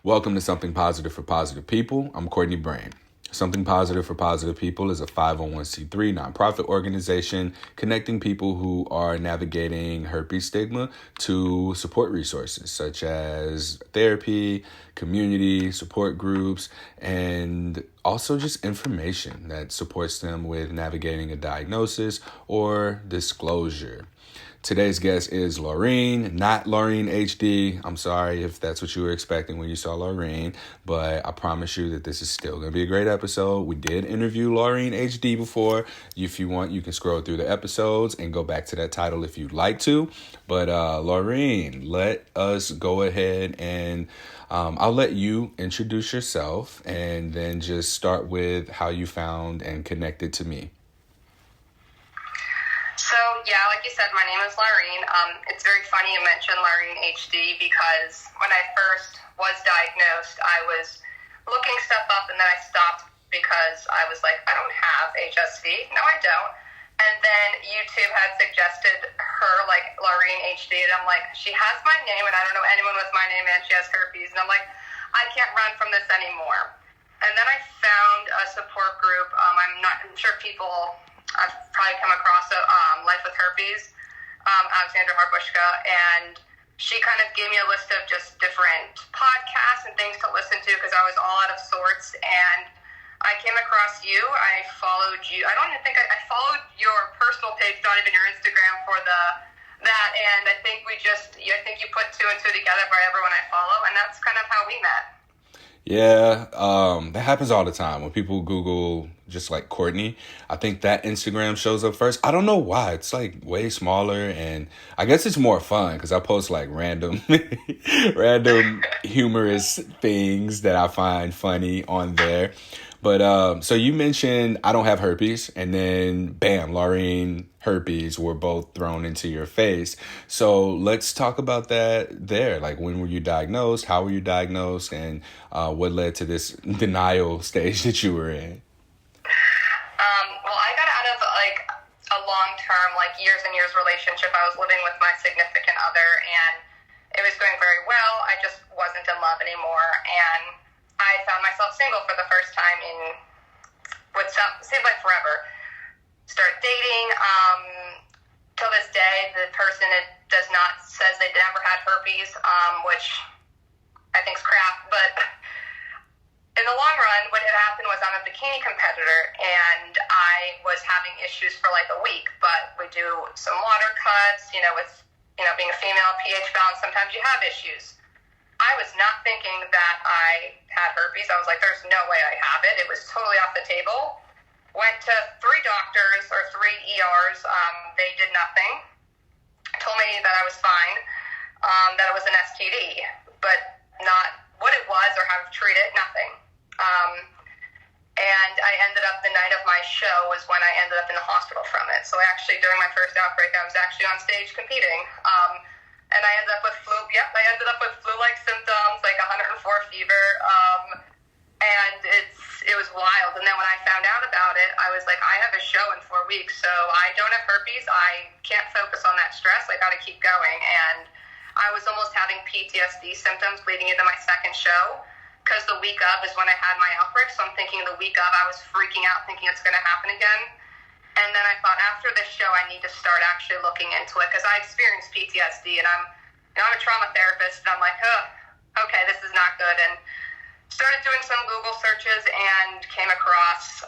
Welcome to Something Positive for Positive People. I'm Courtney Brain. Something Positive for Positive People is a 501c3 nonprofit organization connecting people who are navigating herpes stigma to support resources such as therapy, community, support groups, and also just information that supports them with navigating a diagnosis or disclosure. Today's guest is Laureen, not Laureen HD. I'm sorry if that's what you were expecting when you saw Laureen, but I promise you that this is still going to be a great episode. We did interview Laureen HD before. If you want, you can scroll through the episodes and go back to that title if you'd like to. But Laureen, let us go ahead and I'll let you introduce yourself and then just start with how you found and connected to me. So, yeah, like you said, my name is Laureen. It's very funny you mentioned Laureen HD because when I first was diagnosed, I was looking stuff up and then I stopped because I was like, I don't have HSV. No, I don't. And then YouTube had suggested her, like, Laureen HD, and I'm like, she has my name and I don't know anyone with my name and she has herpes. And I'm like, I can't run from this anymore. And then I found a support group. I'm sure I've probably come across Life with Herpes, Alexandra Harbushka, and she kind of gave me a list of just different podcasts and things to listen to because I was all out of sorts, and I came across you. I followed you. I don't even think I followed your personal page, not even your Instagram for that, and I think you put two and two together by everyone I follow, and that's kind of how we met. Yeah, that happens all the time when people Google just like Courtney. I think that Instagram shows up first. I don't know why. It's like way smaller, and I guess it's more fun because I post like random humorous things that I find funny on there. But so you mentioned I don't have herpes, and then bam, Laureen herpes were both thrown into your face. So let's talk about that there. Like, when were you diagnosed? How were you diagnosed? And what led to this denial stage that you were in? Well, I got out of like a long-term, like years and years relationship. I was living with my significant other, and it was going very well. I just wasn't in love anymore, and I found myself single for the first time in what seemed like forever. Started dating. Till this day, the person says they never had herpes, which I think is crap. But in the long run, what had happened was I'm a bikini competitor, and I was having issues for like a week. But we do some water cuts, with being a female, pH balance. Sometimes you have issues. I was not thinking that I had herpes. I was like, there's no way I have it. It was totally off the table. Went to 3 doctors or 3 ERs. They did nothing. Told me that I was fine, that it was an STD, but not what it was or how to treat it, nothing. And I ended up, the night of my show was when I ended up in the hospital from it. So actually, during my first outbreak, I was actually on stage competing. And I ended up with flu. Yep, I ended up with flu-like symptoms, like 104 fever. And it was wild. And then when I found out about it, I was like, I have a show in 4 weeks, so I don't have herpes. I can't focus on that stress. I got to keep going. And I was almost having PTSD symptoms leading into my second show because the week of is when I had my outbreak. So I'm thinking the week of I was freaking out, thinking it's going to happen again. And then I thought, after this show, I need to start actually looking into it because I experienced PTSD, and I'm a trauma therapist, and I'm like, okay, this is not good. And started doing some Google searches and came across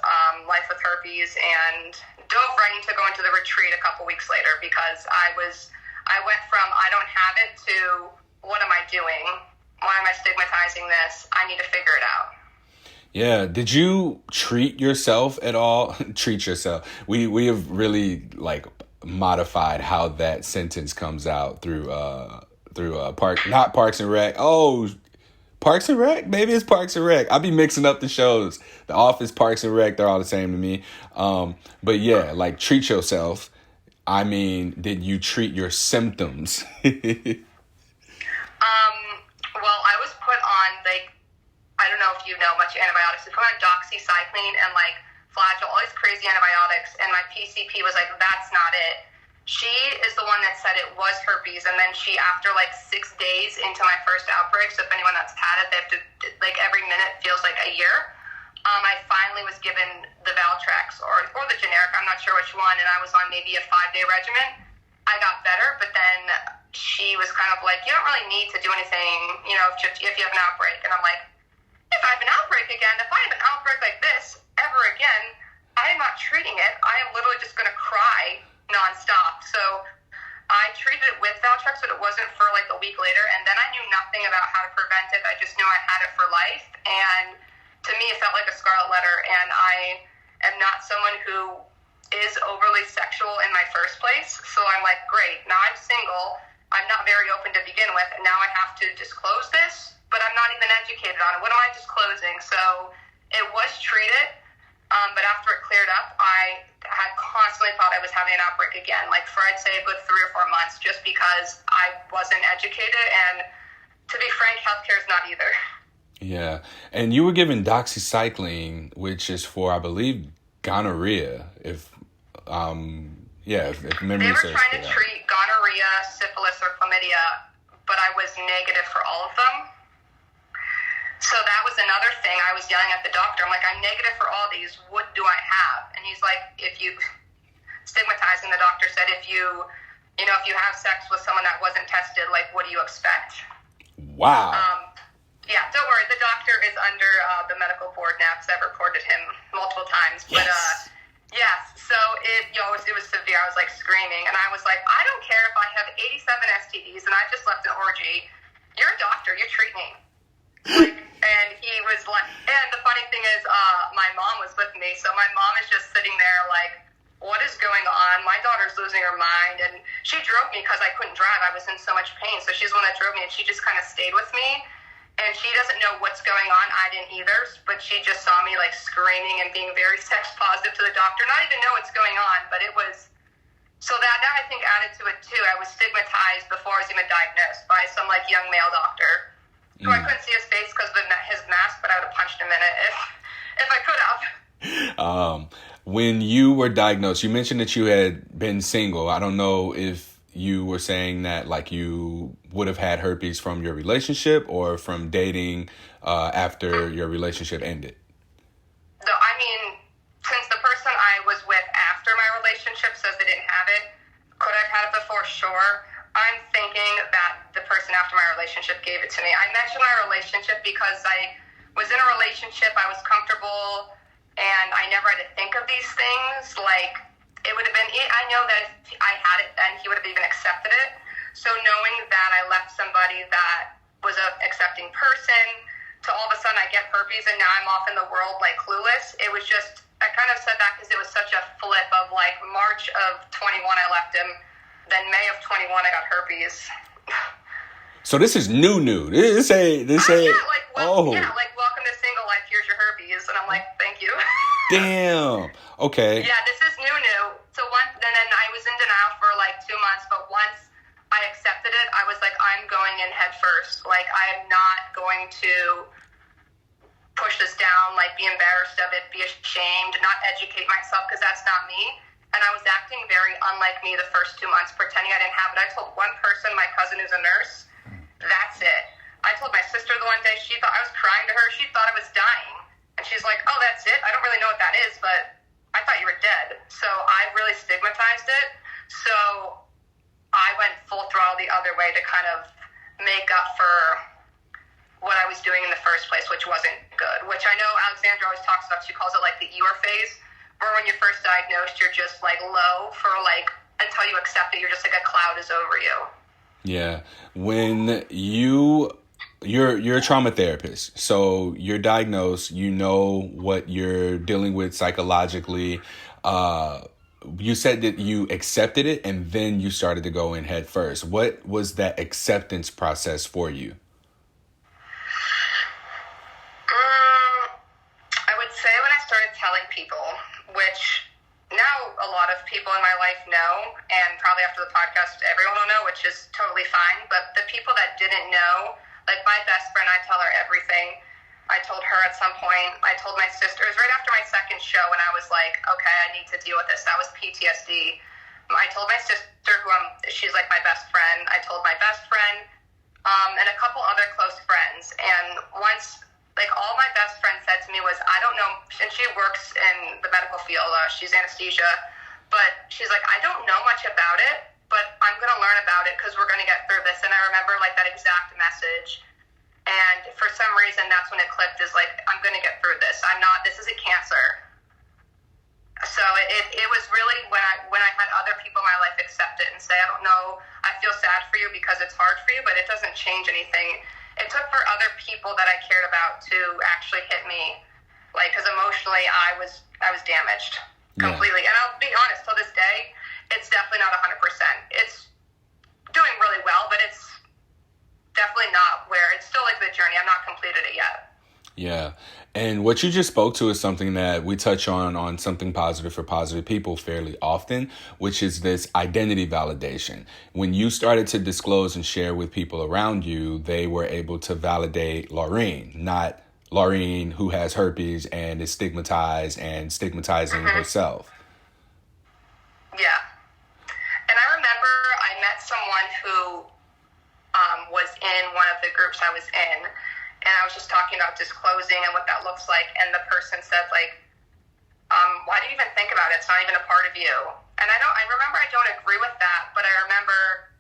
Life with Herpes and dove right into going to the retreat a couple weeks later because I went from I don't have it to what am I doing? Why am I stigmatizing this? I need to figure it out. Yeah. Did you treat yourself at all? Treat yourself. We have really like modified how that sentence comes out through not Parks and Rec. Oh, Parks and Rec? Maybe it's Parks and Rec. I'll be mixing up the shows. The Office, Parks and Rec, they're all the same to me. But yeah, like treat yourself. I mean, did you treat your symptoms? Well, I was put on, like, I don't know if you know much antibiotics. They put on doxycycline and, like, Flagyl, all these crazy antibiotics, and my PCP was like, that's not it. She is the one that said it was herpes, and then she, after like 6 days into my first outbreak, so if anyone that's had it, they have to, like, every minute feels like a year. I finally was given the Valtrex or the generic, I'm not sure which one, and I was on maybe a 5-day regimen. I got better, but then she was kind of like, you don't really need to do anything, you know, if you have an outbreak. And I'm like, if I have an outbreak again, if I have an outbreak like this ever again, I am not treating it. I am literally just going to cry nonstop. So I treated it with Valtrex, but it wasn't for like a week later. And then I knew nothing about how to prevent it. I just knew I had it for life. And to me, it felt like a scarlet letter. And I am not someone who is overly sexual in my first place. So I'm like, great, now I'm single. I'm not very open to begin with. And now I have to disclose this, but I'm not even educated on it. What am I disclosing? So it was treated. But after it cleared up, I had constantly thought I was having an outbreak again, like for I'd say a good 3 or 4 months, just because I wasn't educated. And to be frank, healthcare is not either. Yeah. And you were given doxycycline, which is for, I believe, gonorrhea. If memory They were serves trying to correct. treat gonorrhea, syphilis, or chlamydia, but I was negative for all of them. So that was another thing. I was yelling at the doctor. I'm like, I'm negative for all these. What do I have? And he's like, stigmatizing, the doctor said, if you have sex with someone that wasn't tested, like, what do you expect? Wow. Yeah, don't worry. The doctor is under the medical board now because I've reported him multiple times. But, yes. So it was severe. I was, like, screaming. And I was like, I don't care if I have 87 STDs and I just left an orgy. You're a doctor. You treat me. Like, and he was like, and the funny thing is, my mom was with me, so my mom is just sitting there like, what is going on? My daughter's losing her mind, and she drove me because I couldn't drive. I was in so much pain, so she's the one that drove me, and she just kind of stayed with me, and she doesn't know what's going on. I didn't either, but she just saw me like screaming and being very sex positive to the doctor, not even know what's going on, but it was, so that I think added to it too. I was stigmatized before I was even diagnosed by some like young male doctor. So I couldn't see his face because of his mask, but I would have punched him in it if I could have. When you were diagnosed, you mentioned that you had been single. I don't know if you were saying that like you would have had herpes from your relationship or from dating after your relationship ended. No, I mean, since the person I was with after my relationship says they didn't have it, could I have had it before? Sure. I'm thinking that the person after my relationship gave it to me. I mentioned my relationship because I was in a relationship, I was comfortable, and I never had to think of these things. Like, it would have been, I know that if I had it then, he would have even accepted it. So knowing that I left somebody that was an accepting person, to all of a sudden I get herpes, and now I'm off in the world, like, clueless. It was just, I kind of said that because it was such a flip of, like, March of 21 I left him. Then May of 21, I got herpes. So this is new. This ain't. Welcome to single life. Here's your herpes, and I'm like, thank you. Damn. Okay. Yeah, this is new. So and then I was in denial for like 2 months, but once I accepted it, I was like, I'm going in head first. Like, I am not going to push this down, like, be embarrassed of it, be ashamed, not educate myself, because that's not me. And I was acting very unlike me the first 2 months, pretending I didn't have it. I told one person, my cousin who's a nurse, that's it. I told my sister the one day, she thought I was crying to her. She thought I was dying. And she's like, oh, that's it? I don't really know what that is, but I thought you were dead. So I really stigmatized it. So I went full throttle the other way to kind of make up for what I was doing in the first place, which wasn't good. Which I know Alexandra always talks about. She calls it like the Eeyore phase. Or when you're first diagnosed, you're just like low for like until you accept it. You're just like a cloud is over you. Yeah. When you're a trauma therapist, so you're diagnosed, you know what you're dealing with psychologically. You said that you accepted it and then you started to go in head first. What was that acceptance process for you? I would say when I started telling people, which now a lot of people in my life know, and probably after the podcast everyone will know, which is totally fine, but the people that didn't know, like my best friend, I tell her everything. I told her at some point, I told my sister, it was right after my second show when I was like, okay, I need to deal with this. That was PTSD. I told my sister, she's like my best friend. I told my best friend, and a couple other close friends. And once, like, all my best friend said to me was, I don't know, and she works in the medical field. She's anesthesia, but she's like, I don't know much about it, but I'm going to learn about it because we're going to get through this. And I remember, like, that exact message. And for some reason, that's when it clicked, is like, I'm going to get through this. This isn't cancer. So it was really when I had other people in my life accept it and say, I don't know, I feel sad for you because it's hard for you, but it doesn't change anything. It took for other people that I cared about to actually hit me, like, because emotionally I was damaged completely. And I'll be honest, till this day, it's definitely not 100%. It's doing really well, but it's definitely not where, it's still like the journey. I'm not completed it yet. Yeah. And what you just spoke to is something that we touch on Something Positive for Positive People fairly often, which is this identity validation. When you started to disclose and share with people around you, they were able to validate Laureen, not Laureen who has herpes and is stigmatized and stigmatizing herself. Yeah. And I remember I met someone who was in one of the groups I was in, and I was just talking about disclosing and what that looks like, and the person said, like, why do you even think about it? It's not even a part of you. And I remember I don't agree with that, but I remember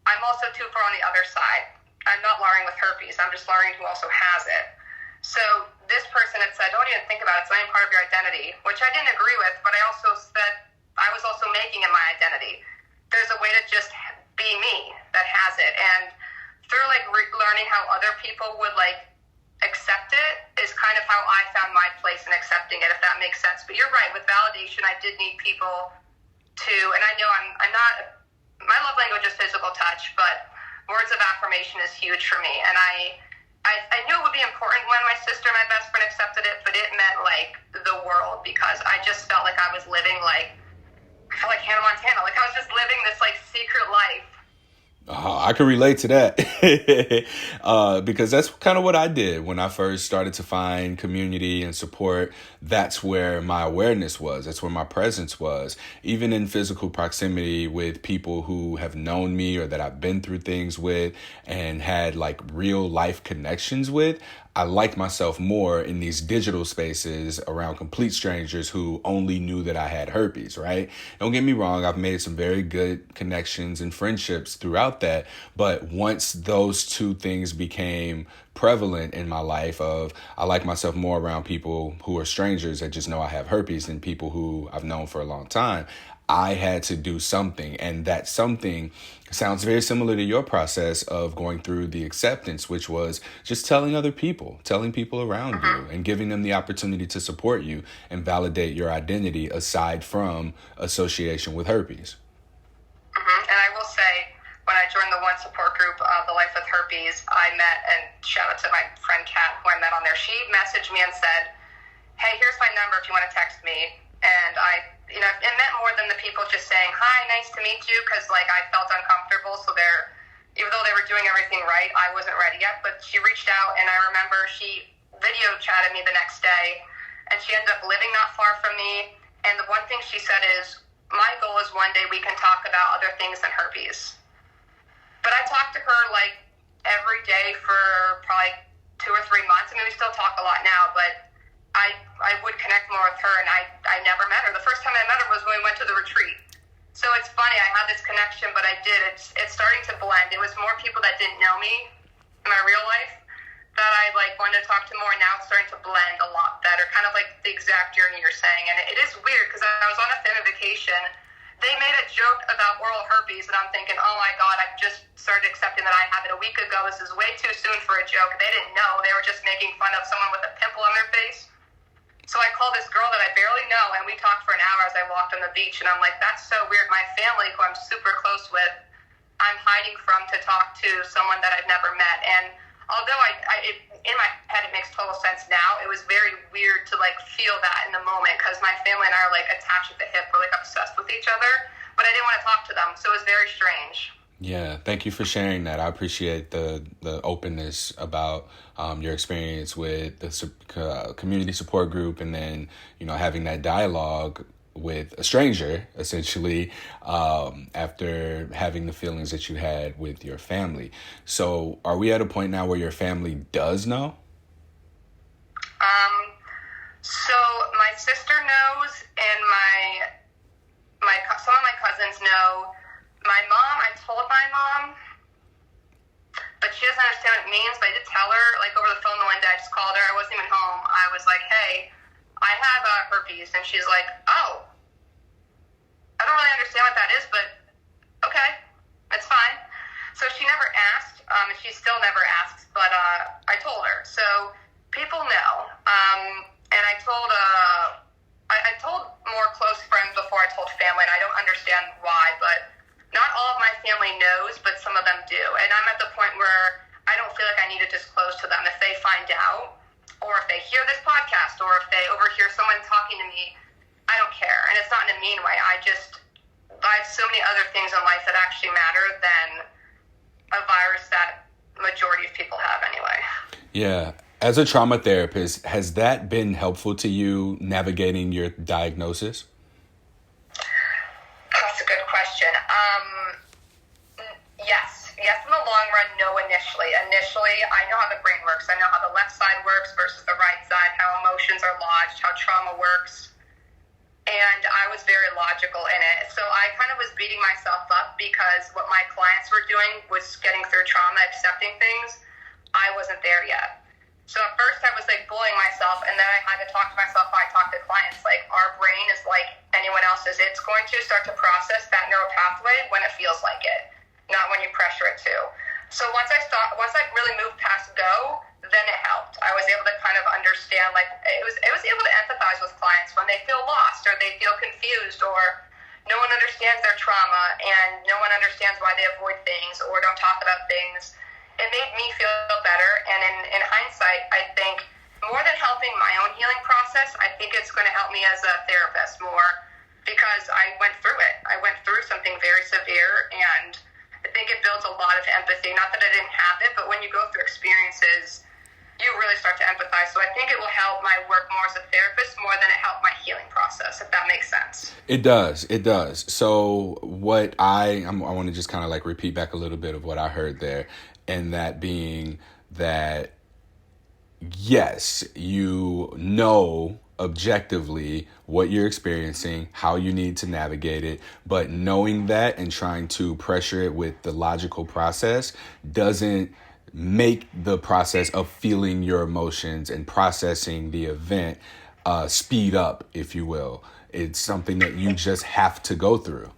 I'm also too far on the other side. I'm not Laureen with herpes. I'm just Laureen who also has it. So this person had said, don't even think about it. It's not even part of your identity, which I didn't agree with, but I also said I was also making it my identity. There's a way to just be me that has it. And through, like, learning how other people would, like, accept it is kind of how I found my place in accepting it, if that makes sense. But you're right, with validation, I did need people to, and I know I'm not, my love language is physical touch, but words of affirmation is huge for me. And I knew it would be important when my sister and my best friend accepted it, but it meant, like, the world, because I just felt like I was living, like, I felt like Hannah Montana. Like, I was just living this, like, secret life. I can relate to that because that's kind of what I did when I first started to find community and support. That's where my awareness was. That's where my presence was. Even in physical proximity with people who have known me or that I've been through things with and had, like, real life connections with, I like myself more in these digital spaces around complete strangers who only knew that I had herpes, right? Don't get me wrong. I've made some very good connections and friendships throughout that. But once those two things became prevalent in my life of I like myself more around people who are strangers that just know I have herpes than people who I've known for a long time, I had to do something. And that something sounds very similar to your process of going through the acceptance, which was just telling people around you and giving them the opportunity to support you and validate your identity aside from association with herpes. And I will say, when I joined the one support group, the Life with Herpes, I met, and shout out to my friend Kat, who I met on there. She messaged me and said, hey, here's my number if you want to text me. And it meant more than the people just saying, hi, nice to meet you, because, like, I felt uncomfortable. So even though they were doing everything right, I wasn't ready yet. But she reached out, and I remember she video chatted me the next day, and she ended up living not far from me. And the one thing she said is, my goal is one day we can talk about other things than herpes. But I talked to her, like, every day for probably 2 or 3 months. I mean, we still talk a lot now, but I would connect more with her, and I never met her. The first time I met her was when we went to the retreat. So it's funny, I had this connection, but it's starting to blend. It was more people that didn't know me in my real life that I, like, wanted to talk to more, and now it's starting to blend a lot better, kind of like the exact journey you're saying. And it is weird, because I was on a family vacation. They made a joke about oral herpes, and I'm thinking, oh my God, I just started accepting that I have it a week ago. This is way too soon for a joke. They didn't know. They were just making fun of someone with a pimple on their face. So I called this girl that I barely know, and we talked for an hour as I walked on the beach, and I'm like, that's so weird. My family, who I'm super close with, I'm hiding from to talk to someone that I've never met. And although in my head it makes total sense now, it was very weird to, like, feel that in the moment, because my family and I are, like, attached at the hip. We're, like, obsessed with each other, but I didn't want to talk to them, so it was very strange. Yeah, thank you for sharing that. I appreciate the openness about your experience with the community support group, and then, having that dialogue with a stranger, essentially, after having the feelings that you had with your family. So are we at a point now where your family does know? So my sister knows, and some of my cousins know. My mom, I told my mom, but she doesn't understand what it means. But I did tell her, like, over the phone the one day. I just called her. I wasn't even home. I was like, hey, I have herpes. And she's like, oh, I don't really understand what that is, but okay, it's fine. So she never asked. She still never asks, but I told her. So people know. And I told more close friends before I told family, and I don't understand why, but not all of my family knows, but some of them do. And I'm at the point where I don't feel like I need to disclose to them. If they find out, or if they hear this podcast, or if they overhear someone talking to me, I don't care. And it's not in a mean way. I have so many other things in life that actually matter than a virus that majority of people have anyway. Yeah. As a trauma therapist, has that been helpful to you navigating your diagnosis? That's a good question. Yes, in the long run, no initially. Initially, I know how the brain works. I know how the left side works versus the right side, how emotions are lodged, how trauma works. And I was very logical in it. So I kind of was beating myself up because what my clients were doing was getting through trauma, accepting things. I wasn't there yet. So at first I was like bullying myself, and then I had to talk to myself how I talk to clients. Like, our brain is like anyone else's. It's going to start to process that neural pathway when it feels like it, not when you pressure it to. So once I really moved past go, then it helped. I was able to kind of understand, like, it was able to empathize with clients when they feel lost or they feel confused or no one understands their trauma and no one understands why they avoid things or don't talk about things. It made me feel better, and in hindsight, I think more than helping my own healing process, I think it's going to help me as a therapist more because I went through it. I went through something very severe, and I think it builds a lot of empathy. Not that I didn't have it, but when you go through experiences, you really start to empathize. So I think it will help my work more as a therapist more than it helped my healing process, if that makes sense. It does. So what I want to just kind of like repeat back a little bit of what I heard there. And that being that, yes, you know objectively what you're experiencing, how you need to navigate it, but knowing that and trying to pressure it with the logical process doesn't make the process of feeling your emotions and processing the event speed up, if you will. It's something that you just have to go through.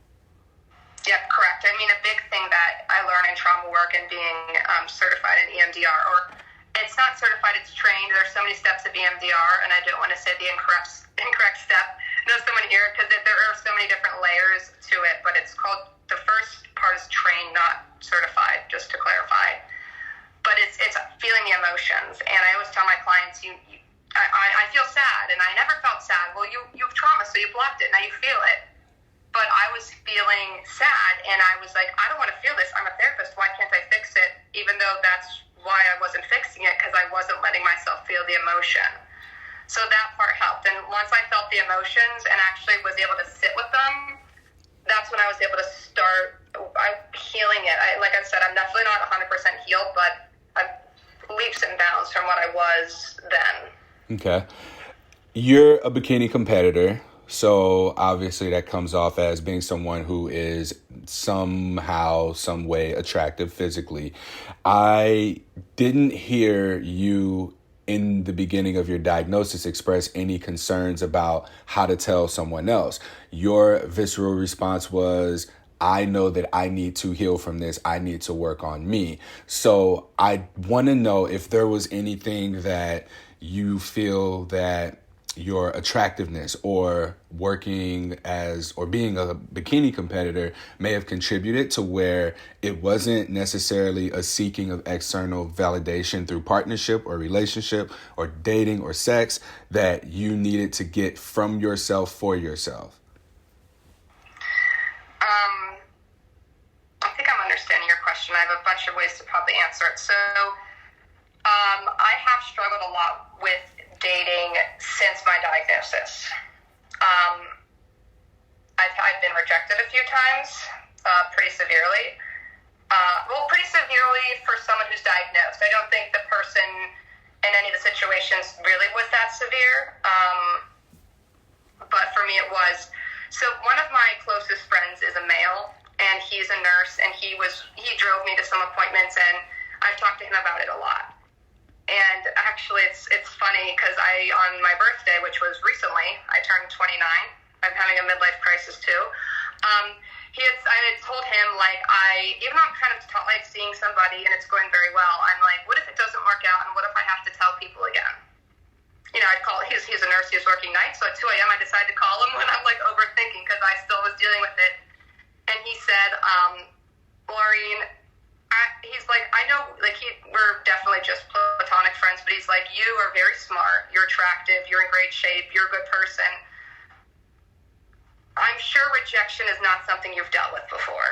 Yep, correct. I mean, a big thing that I learned in trauma work and being certified in EMDR, or it's not certified, it's trained. There's so many steps of EMDR, and I don't want to say the incorrect step. No, someone here, because there are so many different layers to it, but it's called, the first part is trained, not certified, just to clarify. But it's feeling the emotions, and I always tell my clients, I feel sad, and I never felt sad. Well, you have trauma, so you blocked it, now you feel it. But I was feeling sad, and I was like, I don't want to feel this. I'm a therapist. Why can't I fix it? Even though that's why I wasn't fixing it, because I wasn't letting myself feel the emotion. So that part helped. And once I felt the emotions and actually was able to sit with them, that's when I was able to start healing it. Like I said, I'm definitely not 100% healed, but I'm leaps and bounds from what I was then. Okay. You're a bikini competitor. So obviously that comes off as being someone who is somehow, some way attractive physically. I didn't hear you in the beginning of your diagnosis express any concerns about how to tell someone else. Your visceral response was, I know that I need to heal from this. I need to work on me. So I want to know if there was anything that you feel that your attractiveness or working as or being a bikini competitor may have contributed to where it wasn't necessarily a seeking of external validation through partnership or relationship or dating or sex that you needed to get from yourself for yourself. I think I'm understanding your question. I have a bunch of ways to probably answer it. So I have struggled a lot with dating since my diagnosis. I've been rejected a few times, pretty severely. Pretty severely for someone who's diagnosed. I don't think the person in any of the situations really was that severe, but for me it was. So one of my closest friends is a male, and he's a nurse, and he drove me to some appointments, and I've talked to him about it a lot. And actually, it's funny because on my birthday, which was recently, I turned 29. I'm having a midlife crisis too. I had told him, like, even though I'm kind of like seeing somebody and it's going very well, I'm like, what if it doesn't work out, and what if I have to tell people again? You know, I'd call. He's a nurse. He was working nights, so at 2 a.m. I decided to call him when I'm like overthinking because I still was dealing with it. And he said, Laureen, he's like, I know, like, we're definitely just platonic friends, but he's like, you are very smart, you're attractive, you're in great shape, you're a good person. I'm sure rejection is not something you've dealt with before.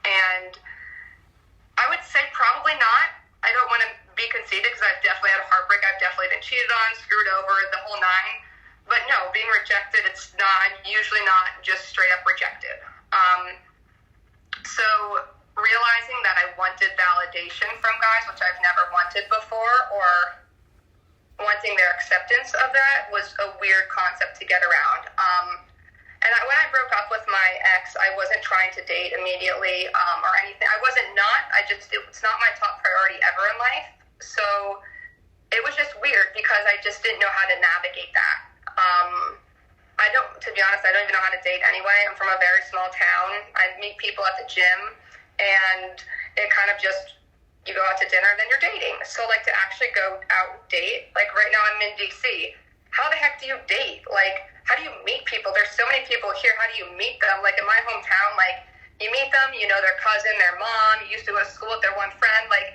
And I would say probably not. I don't want to be conceited because I've definitely had a heartbreak. I've definitely been cheated on, screwed over, the whole nine. But no, being rejected, it's usually not just straight up rejected. So realizing that I wanted validation from guys, which I've never wanted before, or wanting their acceptance of that was a weird concept to get around. And when I broke up with my ex, I wasn't trying to date immediately or anything. It's not my top priority ever in life. So it was just weird because I just didn't know how to navigate that. To be honest, I don't even know how to date anyway. I'm from a very small town. I meet people at the gym, and it kind of just, you go out to dinner and then you're dating. So, like, to actually go out date, like right now I'm in DC. How the heck do you date? Like, how do you meet people? There's so many people here. How do you meet them? Like, in my hometown, like, you meet them, you know their cousin, their mom, you used to go to school with their one friend. Like,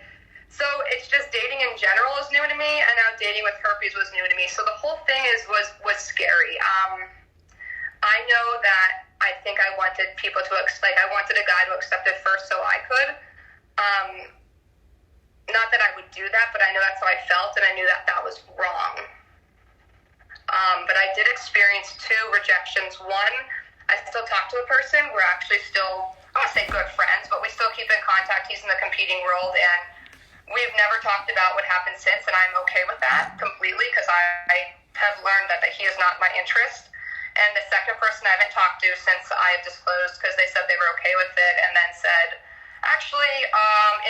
so it's just dating in general is new to me, and now dating with herpes was new to me. So the whole thing was scary. I know that I think I wanted people to, I wanted a guy to accept it first so I could. Not that I would do that, but I know that's how I felt, and I knew that that was wrong. But I did experience 2 rejections. One, I still talk to a person. We're actually still, I don't want to say good friends, but we still keep in contact. He's in the competing world, and we've never talked about what happened since, and I'm okay with that completely because I have learned that he is not my interest. And the second person I haven't talked to since I have disclosed because they said they were okay with it, and then said, actually,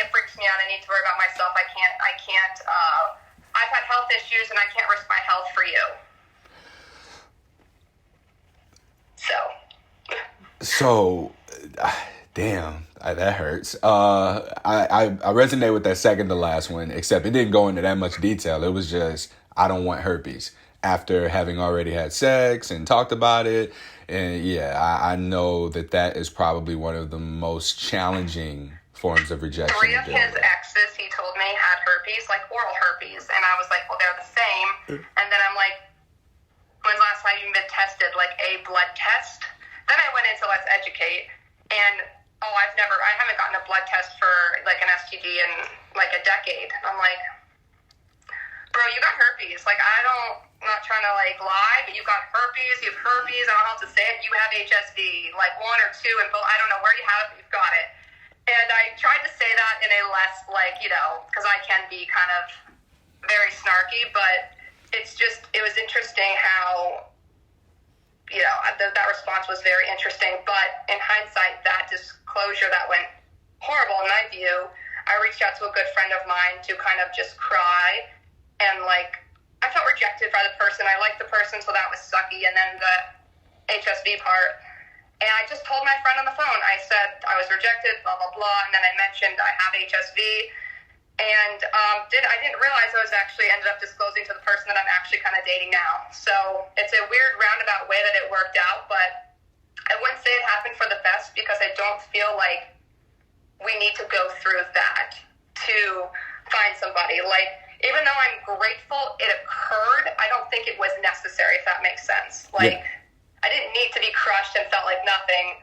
it freaks me out. I need to worry about myself. I can't, I've had health issues and I can't risk my health for you. So, damn, that hurts. I resonate with that second to last one, except it didn't go into that much detail. It was just, I don't want herpes after having already had sex and talked about it. And yeah, I know that is probably one of the most challenging forms of rejection. 3 of his exes, he told me, had herpes, like oral herpes. And I was like, well, they're the same. And then I'm like, when's the last time you've been tested? Like a blood test? Then I went into Let's Educate, and I haven't gotten a blood test for like an STD in like a decade. I'm like, bro, you got herpes. Like, I'm not trying to like lie, but you got herpes, you have herpes, I don't know how to say it, you have HSV, like 1 or 2, and both, I don't know where you have it, but you've got it. And I tried to say that in a less, like, you know, because I can be kind of very snarky, but it was interesting how, you know, that response was very interesting. But in hindsight, that disclosure that went horrible in my view, I reached out to a good friend of mine to kind of just cry. And, like, I felt rejected by the person. I liked the person, so that was sucky. And then the HSV part. And I just told my friend on the phone, I said I was rejected, blah, blah, blah. And then I mentioned I have HSV. And I didn't realize I was actually ended up disclosing to the person that I'm actually kind of dating now. So it's a weird roundabout way that it worked out, but I wouldn't say it happened for the best because I don't feel like we need to go through that to find somebody. Like, even though I'm grateful it occurred, I don't think it was necessary, if that makes sense. Like, yeah. I didn't need to be crushed and felt like nothing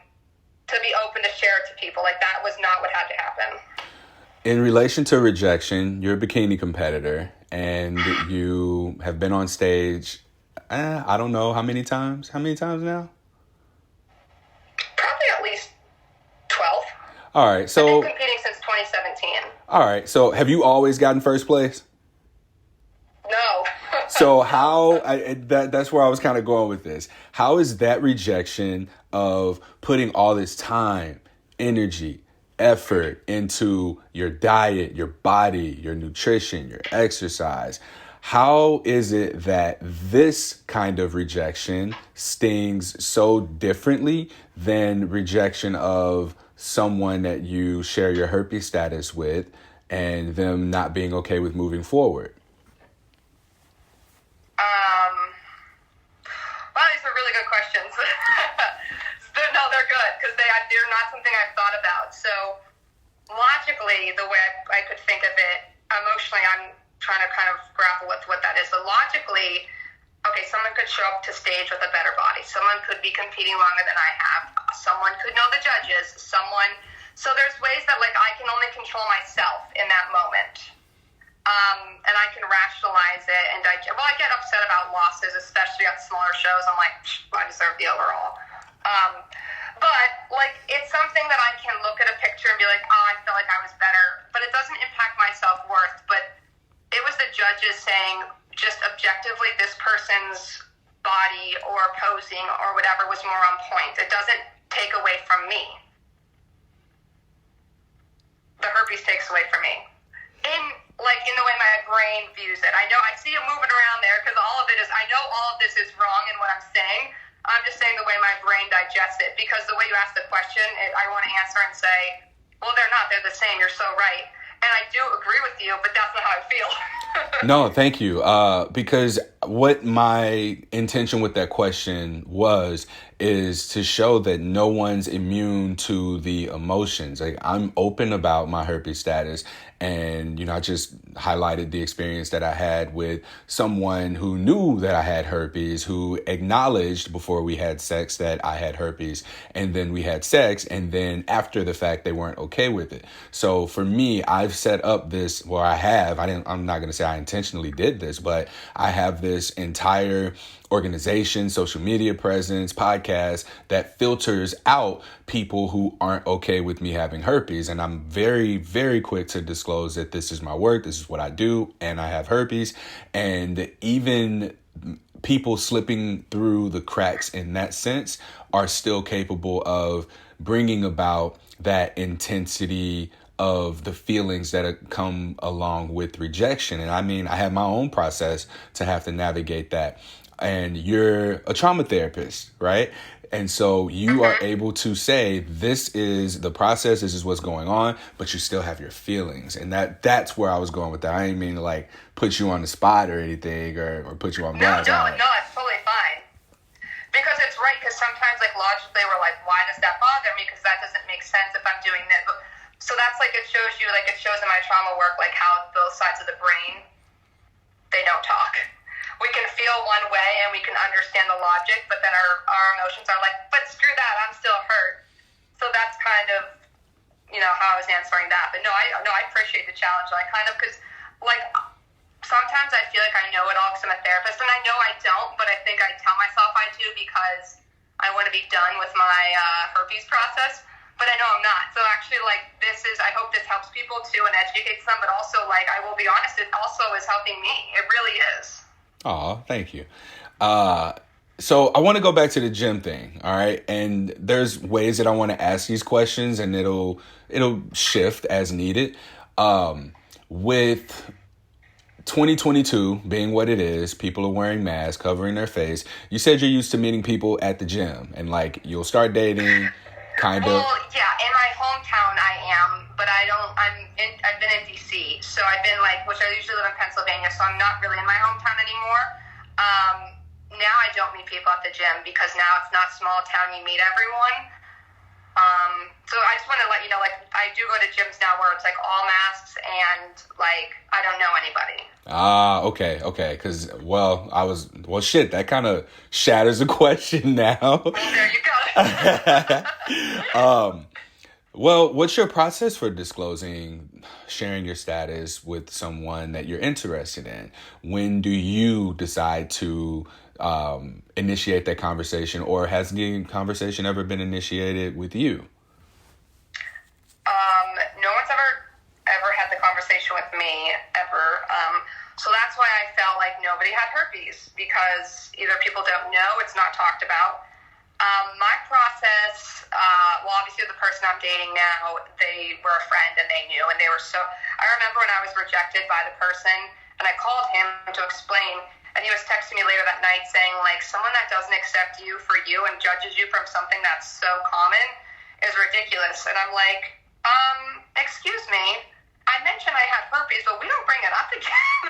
to be open to share it to people. Like, that was not what had to happen. In relation to rejection, you're a bikini competitor, and you have been on stage, I don't know how many times now? All right. I've So, been competing since 2017. all right. So have you always gotten first place? No. So that's where I was kind of going with this. How is that rejection of putting all this time, energy, effort into your diet, your body, your nutrition, your exercise? How is it that this kind of rejection stings so differently than rejection of someone that you share your herpes status with and them not being okay with moving forward? Well, these are really good questions. No, they're good because they're not something I've thought about. So logically, the way I could think of it, emotionally, I'm trying to kind of grapple with what that is. So logically, okay, someone could show up to stage with a better body. Someone could be competing longer than I have. Someone could know the judges. So there's ways that like I can only control myself in that moment. And I can rationalize it and I get upset about losses, especially at smaller shows. I'm like, I deserve the overall. But like, it's something that I can look at a picture and be like, oh, I feel like I was better, but it doesn't impact my self-worth. But it was the judges saying just objectively this person's body or posing or whatever was more on point. It doesn't take away from me. The herpes takes away from me. In the way my brain views it. I know I see you moving around there because all of it is, I know all of this is wrong in what I'm saying. I'm just saying the way my brain digests it, because the way you ask the question, I want to answer and say, well, they're not. They're the same. You're so right. And I do agree with you, but that's not how I feel. No, thank you. Because what my intention with that question is to show that no one's immune to the emotions. Like, I'm open about my herpes status. And, I just highlighted the experience that I had with someone who knew that I had herpes, who acknowledged before we had sex that I had herpes. And then we had sex. And then after the fact, they weren't okay with it. So for me, I've set up this, well, I'm not going to say I intentionally did this, but I have this entire organization, social media presence, podcast that filters out people who aren't okay with me having herpes. And I'm very, very quick to disclose that this is my work. This is what I do. And I have herpes. And even people slipping through the cracks in that sense are still capable of bringing about that intensity of the feelings that come along with rejection. And I mean, I have my own process to have to navigate that. And you're a trauma therapist, right? And so you are able to say, this is the process, this is what's going on, but you still have your feelings. And that's where I was going with that. I didn't mean to like put you on the spot or anything or put you on blast. No, it's totally fine. Because it's right, because sometimes like logically we're like, why does that bother me? Because that doesn't make sense if I'm doing that. So that's like, it shows in my trauma work, like how both sides of the brain, they don't talk. We can feel one way and we can understand the logic, but then our emotions are like, but screw that, I'm still hurt. So that's kind of, how I was answering that. But no, I appreciate the challenge. Because like sometimes I feel like I know it all because I'm a therapist, and I know I don't, but I think I tell myself I do because I want to be done with my herpes process. But I know I'm not. So actually, like, I hope this helps people too and educates them, but also, like, I will be honest, it also is helping me. It really is. Oh, thank you. So I want to go back to the gym thing. All right. And there's ways that I want to ask these questions, and it'll shift as needed. With 2022 being what it is, people are wearing masks, covering their face. You said you're used to meeting people at the gym, and like you'll start dating kind of. Well, yeah, in my hometown I am, but I've been in DC, so I've been which I usually live in Pennsylvania, so I'm not really in my hometown anymore. Now I don't meet people at the gym because now it's not small town, you meet everyone. So I just want to let you know, I do go to gyms now where it's all masks and I don't know anybody. Okay. Because, shit, that kind of shatters the question now. Well, there you go. Well, what's your process for sharing your status with someone that you're interested in? When do you decide to initiate that conversation, or has the conversation ever been initiated with you? So that's why I felt like nobody had herpes, because either people don't know, it's not talked about. My process, well, obviously the person I'm dating now, they were a friend and they knew, and they were so, I remember when I was rejected by the person, and I called him to explain, and he was texting me later that night saying, like, someone that doesn't accept you for you and judges you from something that's so common is ridiculous. And I'm like, excuse me, I mentioned I had herpes, but we don't bring it up again.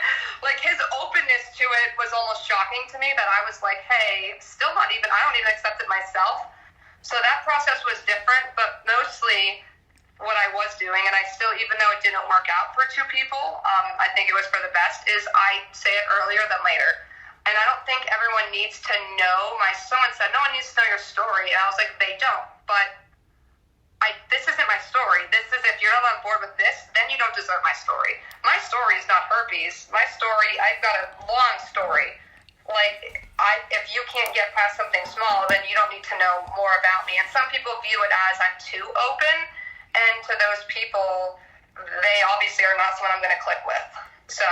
Like, his openness to it was almost shocking to me, that I was like, hey, still not even, I don't even accept it myself. So that process was different, but mostly what I was doing, and I still, even though it didn't work out for two people, I think it was for the best, is I say it earlier than later. And I don't think everyone needs to know, someone said, no one needs to know your story, and I was like, they don't, but this isn't my story. This is, if you're not on board with this, then you don't deserve my story. My story is not herpes. My story, I've got a long story. Like, if you can't get past something small, then you don't need to know more about me. And some people view it as I'm too open, and to those people, they obviously are not someone I'm going to click with. So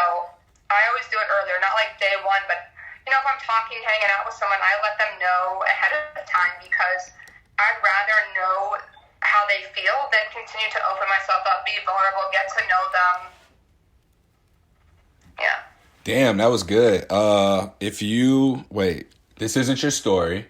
I always do it earlier, not like day one, but, if I'm talking, hanging out with someone, I let them know ahead of time, because I'd rather know how they feel than continue to open myself up, be vulnerable, get to know them. Yeah. Damn, that was good. This isn't your story,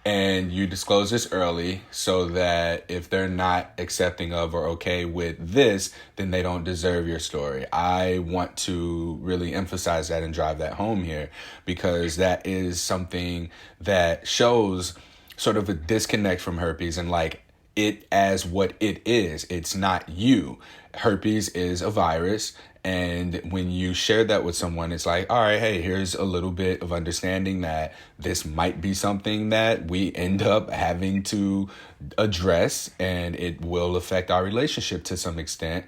and you disclose this early so that if they're not accepting of or okay with this, then they don't deserve your story. I want to really emphasize that and drive that home here, because that is something that shows sort of a disconnect from herpes, and like it as what it is. It's not you. Herpes is a virus. And when you share that with someone, it's like, all right, hey, here's a little bit of understanding that this might be something that we end up having to address, and it will affect our relationship to some extent.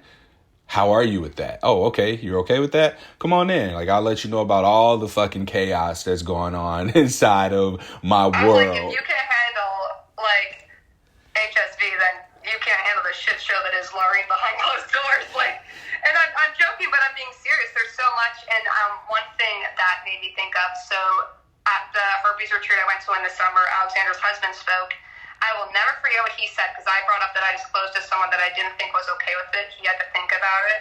How are you with that? Oh, okay. You're okay with that? Come on in. Like, I'll let you know about all the fucking chaos that's going on inside of my world. Like, if you can't handle, like, HSV, then you can't handle the shit show that is Laureen behind closed doors. Like, and I'm joking, but I'm being serious. There's so much. And one thing that made me think of, so at the herpes retreat I went to in the summer, Alexander's husband spoke. I will never forget what he said, because I brought up that I disclosed to someone that I didn't think was okay with it. He had to think about it.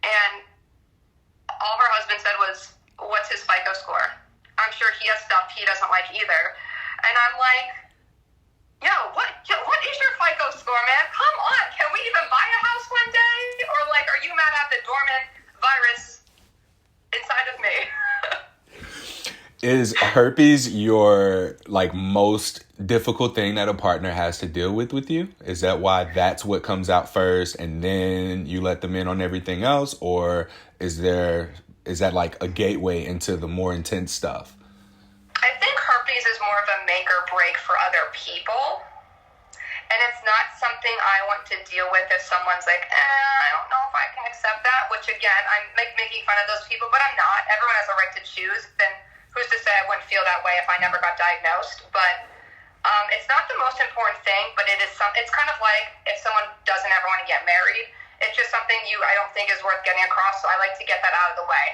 And all her husband said was, what's his FICO score? I'm sure he has stuff he doesn't like either. And I'm like, what is your FICO score, man? Come on. Can we even buy a house one day? Or, like, are you mad at the dormant virus inside of me? Is herpes your, like, most difficult thing that a partner has to deal with you? Is that why that's what comes out first and then you let them in on everything else? Or is that like a gateway into the more intense stuff? I think herpes is more of a make or break for other people. And it's not something I want to deal with if someone's like, I don't know if I can accept that. Which, again, I'm making fun of those people, but I'm not. Everyone has a right to choose. Then who's to say I wouldn't feel that way if I never got diagnosed? But it's not the most important thing, but it's kind of like if someone doesn't ever want to get married, it's just something I don't think is worth getting across, so I like to get that out of the way.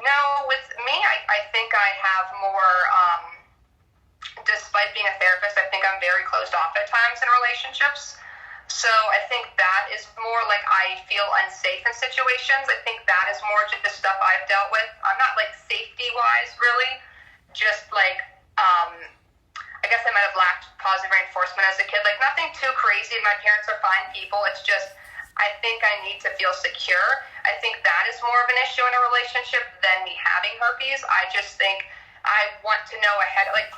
Now, with me, I think I have more, despite being a therapist, I think I'm very closed off at times in relationships. So I think that is more like I feel unsafe in situations. I think that is more just the stuff I've dealt with. I'm not like safety-wise, really. Just like, I guess I might have lacked positive reinforcement as a kid. Like, nothing too crazy. My parents are fine people. It's just, I think I need to feel secure. I think that is more of an issue in a relationship than me having herpes. I just think I want to know ahead, like,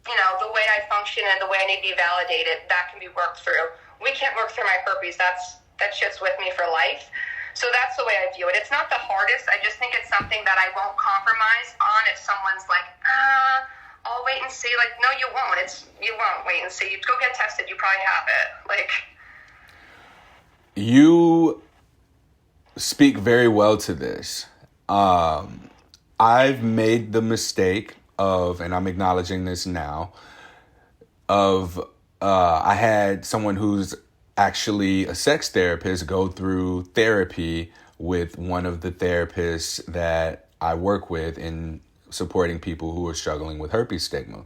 the way I function and the way I need to be validated, that can be worked through. We can't work through my herpes. That shit's with me for life. So that's the way I view it. It's not the hardest. I just think it's something that I won't compromise on if someone's like, I'll wait and see. Like, no, you won't. You won't wait and see. Go get tested. You probably have it. Like, you speak very well to this. I've made the mistake of, and I'm acknowledging this now, I had someone who's actually a sex therapist go through therapy with one of the therapists that I work with in supporting people who are struggling with herpes stigma.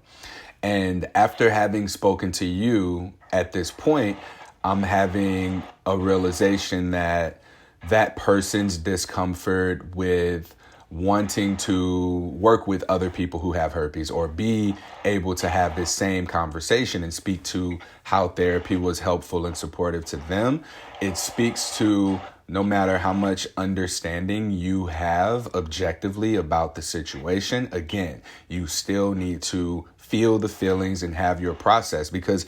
And after having spoken to you at this point, I'm having a realization that that person's discomfort with wanting to work with other people who have herpes or be able to have this same conversation and speak to how therapy was helpful and supportive to them. It speaks to no matter how much understanding you have objectively about the situation, again, you still need to feel the feelings and have your process, because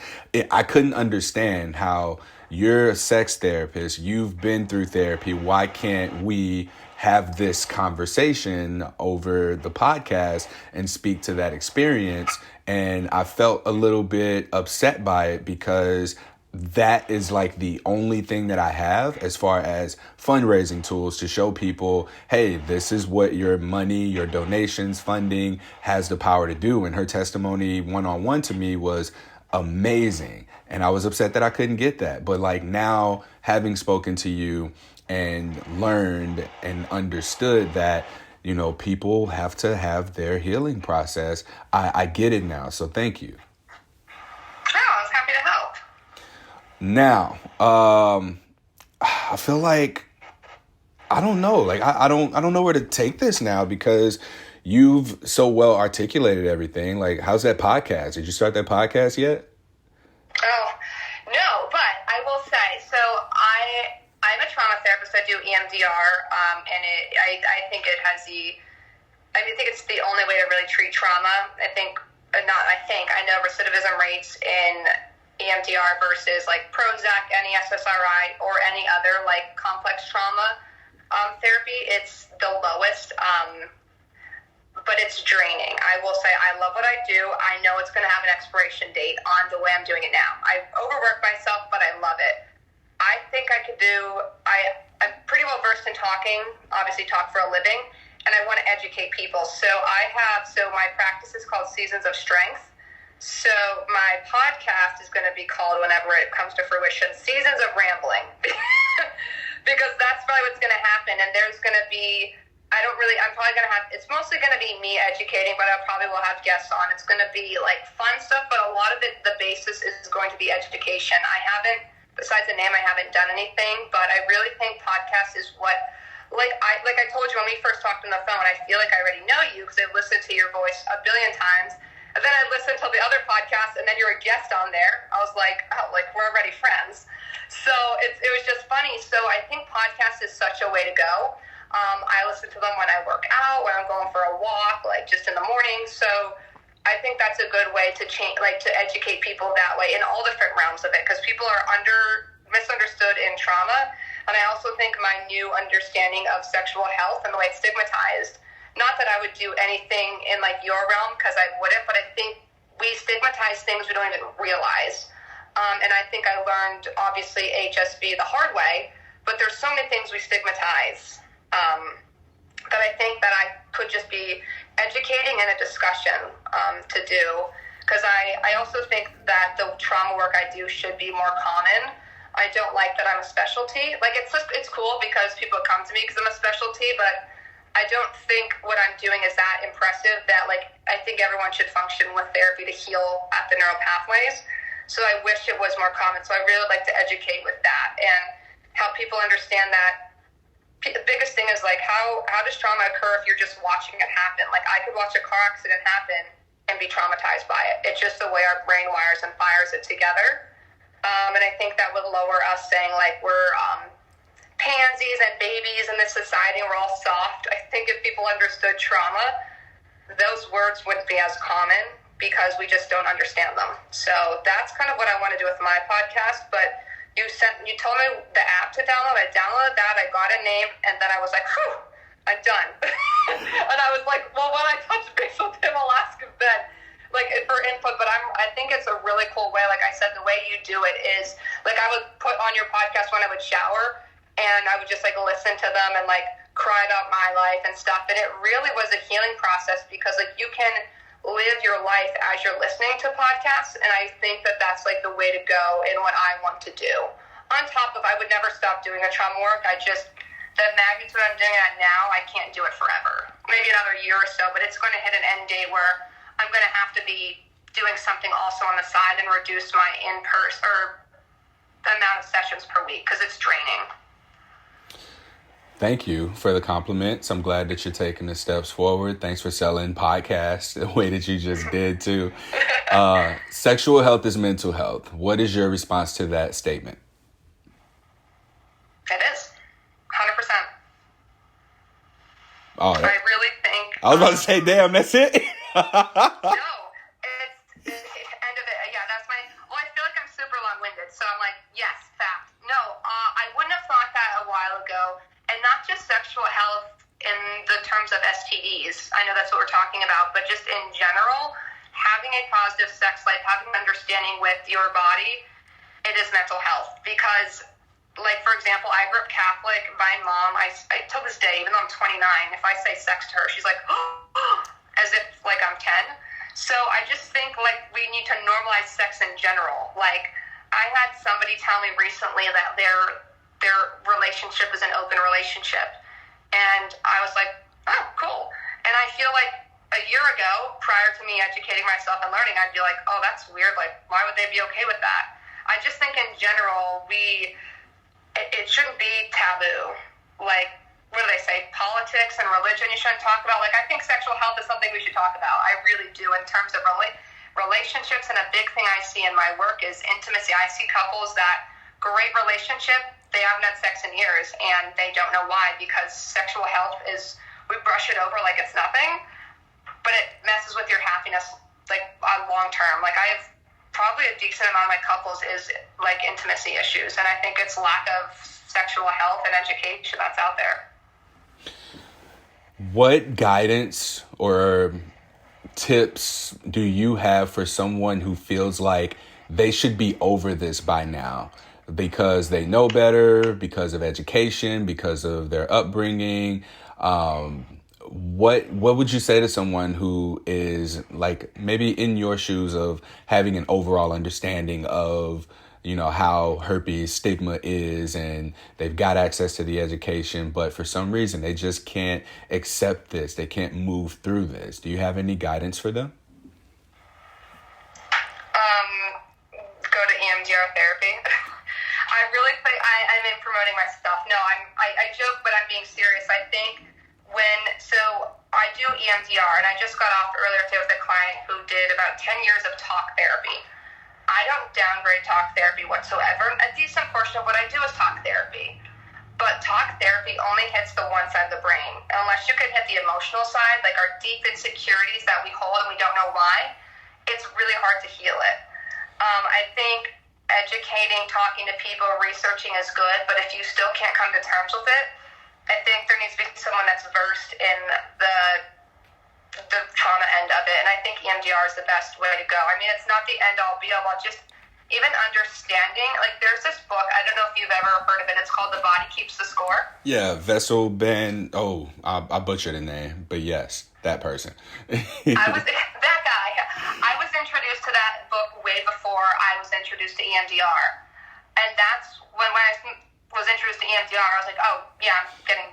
I couldn't understand how you're a sex therapist, you've been through therapy, why can't we have this conversation over the podcast and speak to that experience? And I felt a little bit upset by it because that is like the only thing that I have as far as fundraising tools to show people, hey, this is what your money, your donations, funding has the power to do. And her testimony one-on-one to me was amazing. And I was upset that I couldn't get that. But like now, having spoken to you and learned and understood that, you know, people have to have their healing process, I get it now. So thank you. I was happy to help. Now, I feel like, I don't know, like, I don't know where to take this now because you've so well articulated everything. Like, how's that podcast? Did you start that podcast yet? Oh, no, but I will say, so I'm a trauma therapist. I do EMDR, and I think it has I think it's the only way to really treat trauma. I know recidivism rates in EMDR versus like Prozac, any SSRI, or any other like complex trauma therapy, it's the lowest, but it's draining. I will say I love what I do. I know it's going to have an expiration date on the way I'm doing it now. I overwork myself, but I love it. I think I could I'm pretty well versed in talking, obviously talk for a living, and I want to educate people. So my practice is called Seasons of Strength. So my podcast is going to be called, whenever it comes to fruition, Seasons of Rambling. Because that's probably what's going to happen. And there's going to be, it's mostly going to be me educating, but I probably will have guests on. It's going to be like fun stuff, but a lot of it, the basis is going to be education. Besides the name, I haven't done anything, but I really think podcast is what, like I told you when we first talked on the phone, I feel like I already know you because I've listened to your voice a billion times. And then I listened to the other podcast, and then you're a guest on there. I was like, oh, like we're already friends. So it was just funny. So I think podcast is such a way to go. I listen to them when I work out, when I'm going for a walk, like just in the morning. So I think that's a good way to to educate people that way in all different realms of it, because people are misunderstood in trauma. And I also think my new understanding of sexual health and the way it's stigmatized, not that I would do anything in like your realm, because I wouldn't, but I think we stigmatize things we don't even realize. And I think I learned, obviously, HSP the hard way, but there's so many things we stigmatize that I think that I could just be educating and a discussion to do. Because I also think that the trauma work I do should be more common. I don't like that I'm a specialty. Like, it's cool because people come to me because I'm a specialty, but I don't think what I'm doing is that impressive that, like, I think everyone should function with therapy to heal at the neural pathways. So I wish it was more common. So I really would like to educate with that and help people understand that the biggest thing is, like, how does trauma occur if you're just watching it happen? Like, I could watch a car accident happen and be traumatized by it. It's just the way our brain wires and fires it together. And I think that would lower us saying, like, we're pansies and babies in this society and we're all soft. I think if people understood trauma, those words wouldn't be as common because we just don't understand them. So that's kind of what I want to do with my podcast. But you told me the app to download. I downloaded that. I got a name, and then I was like, whew, I'm done. And I was like, well, when I touch base with him, I'll ask him then, like, for input. But I think it's a really cool way. Like I said, the way you do it is, like, I would put on your podcast when I would shower, and I would just, like, listen to them and, like, cry about my life and stuff. And it really was a healing process because, like, you can live your life as you're listening to podcasts, and I think that that's, like, the way to go in what I want to do. On top of, I would never stop doing a trauma work. I just the magnitude I'm doing it now, I can't do it forever. Maybe another year or so, but it's going to hit an end date where I'm going to have to be doing something also on the side and reduce my in-person or the amount of sessions per week because it's draining. Thank you for the compliments. I'm glad that you're taking the steps forward. Thanks for selling podcasts the way that you just did too. Sexual health is mental health. What is your response to that statement? It is. 100%. Oh, I really think... I was about to say, damn, that's it? No, it's end of it. Yeah, that's my... Well, I feel like I'm super long-winded, so I'm like, yes, fact. No, I wouldn't have thought that a while ago, and not just sexual health in the terms of STDs. I know that's what we're talking about, but just in general, having a positive sex life, having an understanding with your body, it is mental health. Because, like, for example, I grew up Catholic. My mom, I till this day, even though I'm 29, if I say sex to her, she's like, oh, as if, like, I'm 10. So I just think, like, we need to normalize sex in general. Like, I had somebody tell me recently that their relationship is an open relationship. And I was like, oh, cool. And I feel like a year ago, prior to me educating myself and learning, I'd be like, oh, that's weird. Like, why would they be okay with that? I just think in general, it shouldn't be taboo. Like, what do they say? Politics and religion you shouldn't talk about. Like, I think sexual health is something we should talk about. I really do in terms of relationships. And a big thing I see in my work is intimacy. I see couples that great relationship, they haven't had sex in years and they don't know why, because sexual health is, we brush it over like it's nothing, but it messes with your happiness like long term. Like, I have probably a decent amount of my couples is like intimacy issues, and I think it's lack of sexual health and education that's out there. What guidance or tips do you have for someone who feels like they should be over this by now because they know better, because of education, because of their upbringing? What would you say to someone who is like maybe in your shoes of having an overall understanding of, you know, how herpes stigma is and they've got access to the education, but for some reason they just can't accept this. They can't move through this. Do you have any guidance for them? Go to EMDR therapy. I'm in promoting my stuff. No, I joke, but I'm being serious. I think so I do EMDR, and I just got off earlier today with a client who did about 10 years of talk therapy. I don't downgrade talk therapy whatsoever. A decent portion of what I do is talk therapy. But talk therapy only hits the one side of the brain. Unless you can hit the emotional side, like our deep insecurities that we hold and we don't know why, it's really hard to heal it. I think educating, talking to people, researching is good, but if you still can't come to terms with it, I think there needs to be someone that's versed in the trauma end of it, and I think EMDR is the best way to go. I mean, it's not the end-all, be-all, but just even understanding. Like, there's this book, I don't know if you've ever heard of it, it's called The Body Keeps the Score. Yeah, Vessel Ben, I butchered the name, but yes, that person. That guy. I was introduced to that book way before I was introduced to EMDR, and that's when I was introduced to EMDR, I was like, oh, yeah, I'm getting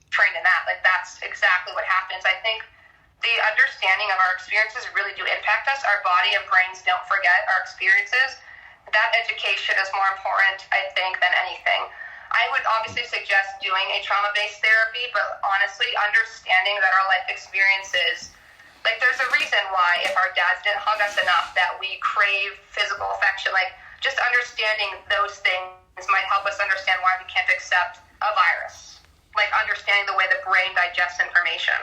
trained in that. Like, that's exactly what happens. I think the understanding of our experiences really do impact us. Our body and brains don't forget our experiences. That education is more important, I think, than anything. I would obviously suggest doing a trauma-based therapy, but honestly, understanding that our life experiences, like, there's a reason why if our dads didn't hug us enough that we crave physical affection. Like, just understanding those things might help us understand why we can't accept a virus. Like, understanding the way the brain digests information.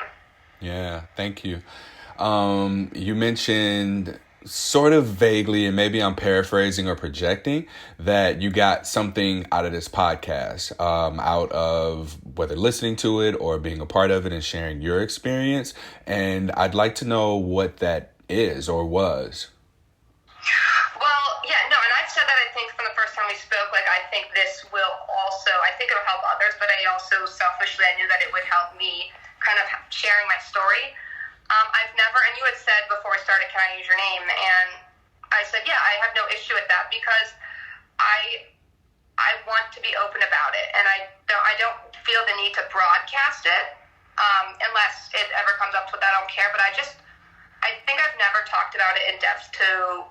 Yeah, thank you. You mentioned sort of vaguely, and maybe I'm paraphrasing or projecting, that you got something out of this podcast, out of whether listening to it or being a part of it and sharing your experience. And I'd like to know what that is or was. Well, yeah, no, and I've said that, I think, from the first time we spoke. Like, I think this will also, I think it'll help others, but I also selfishly, I knew that it would help me kind of sharing my story. I've never, and you had said before we started, can I use your name? And I said, yeah, I have no issue with that, because I I want to be open about it, and I don't feel the need to broadcast it unless it ever comes up to it. I don't care, but I think I've never talked about it in depth to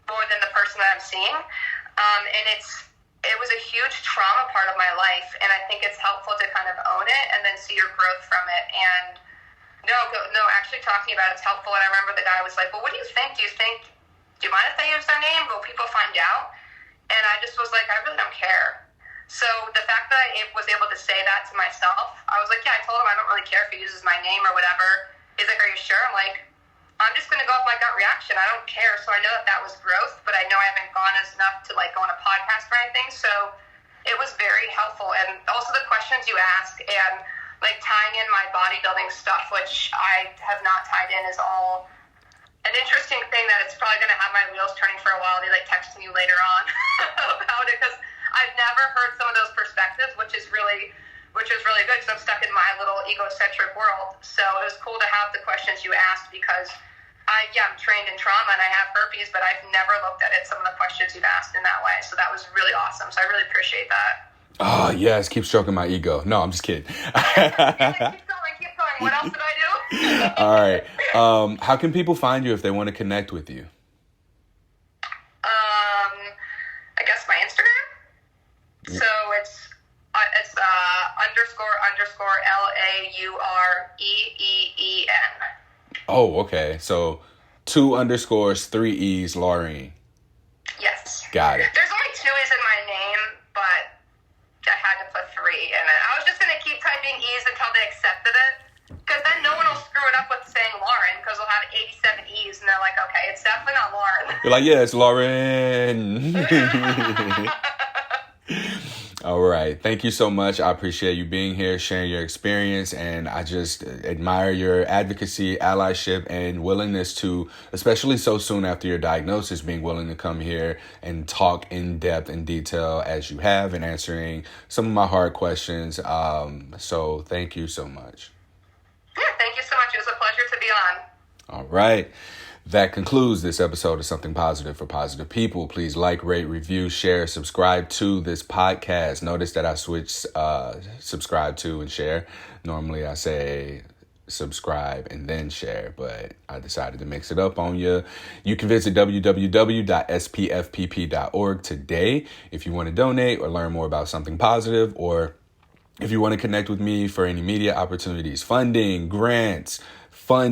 more than the person that I'm seeing, and it was a huge trauma part of my life, and I think it's helpful to kind of own it and then see your growth from it. And no, actually talking about it's helpful. And I remember the guy was like, "Well, what do you think? Do you mind if they use their name? Will people find out?" And I just was like, I really don't care. So the fact that I was able to say that to myself, I was like, yeah, I told him I don't really care if he uses my name or whatever. He's like, are you sure? I'm like, I'm just going to go off my gut reaction. I don't care. So I know that was growth, but I know I haven't gone as enough to like go on a podcast or anything. So it was very helpful. And also the questions you ask and like tying in my bodybuilding stuff, which I have not tied in, is all an interesting thing that it's probably going to have my wheels turning for a while. They like texting you later on about it, because I've never heard some of those perspectives, which is really good, because I'm stuck in my little egocentric world. So it was cool to have the questions you asked, because I'm trained in trauma and I have herpes, but I've never looked at it, some of the questions you've asked in that way. So that was really awesome. So I really appreciate that. Oh, yes. Keep stroking my ego. No, I'm just kidding. Keep going. What else did I do? All right. How can people find you if they want to connect with you? I guess my Instagram. So it's __LAUREEEN. Oh, okay. So 2 underscores, 3 E's, Laureen. Yes. Got it. There's only 2 E's in my name, but I had to put 3 in it. I was just going to keep typing E's until they accepted it, because then no one will screw it up with saying Lauren, because we'll have 87 E's, and they're like, okay, it's definitely not Lauren. You're like, yeah, it's Lauren. All right. Thank you so much. I appreciate you being here, sharing your experience, and I just admire your advocacy, allyship, and willingness to, especially so soon after your diagnosis, being willing to come here and talk in depth and detail as you have, and answering some of my hard questions. So thank you so much. Yeah, thank you so much. It was a pleasure to be on. All right. That concludes this episode of Something Positive for Positive People. Please like, rate, review, share, subscribe to this podcast. Notice that I switched subscribe to and share. Normally I say subscribe and then share, but I decided to mix it up on you. You can visit www.spfpp.org today if you want to donate or learn more about something positive, or if you want to connect with me for any media opportunities, funding, grants. I'll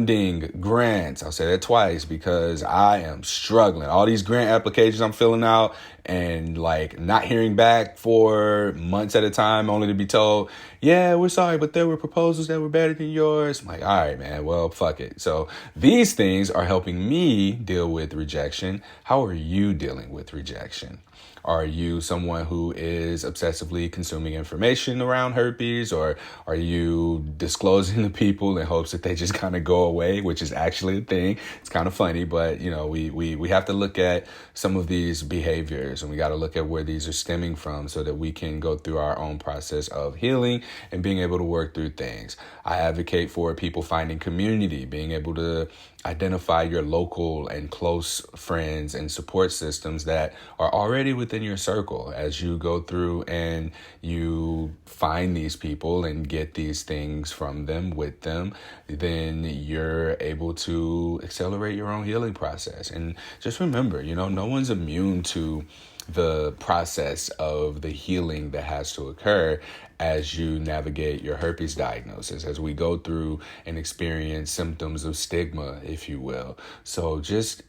say that twice because I am struggling. All these grant applications I'm filling out and like not hearing back for months at a time, only to be told, yeah, we're sorry, but there were proposals that were better than yours. I'm like, all right, man, well, fuck it. So these things are helping me deal with rejection. How are you dealing with rejection? Are you someone who is obsessively consuming information around herpes, or are you disclosing to people in hopes that they just kind of go away, which is actually a thing? It's kind of funny, but you know, we have to look at some of these behaviors, and we got to look at where these are stemming from so that we can go through our own process of healing and being able to work through things. I advocate for people finding community, being able to identify your local and close friends and support systems that are already within your circle. As you go through and you find these people and get these things from them, with them, then you're able to accelerate your own healing process. And just remember, you know, no one's immune to the process of the healing that has to occur as you navigate your herpes diagnosis, as we go through and experience symptoms of stigma, if you will. So just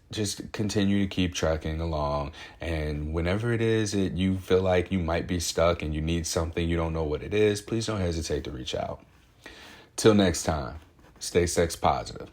continue to keep trucking along. And whenever it is that you feel like you might be stuck and you need something, you don't know what it is, please don't hesitate to reach out. Till next time, stay sex positive.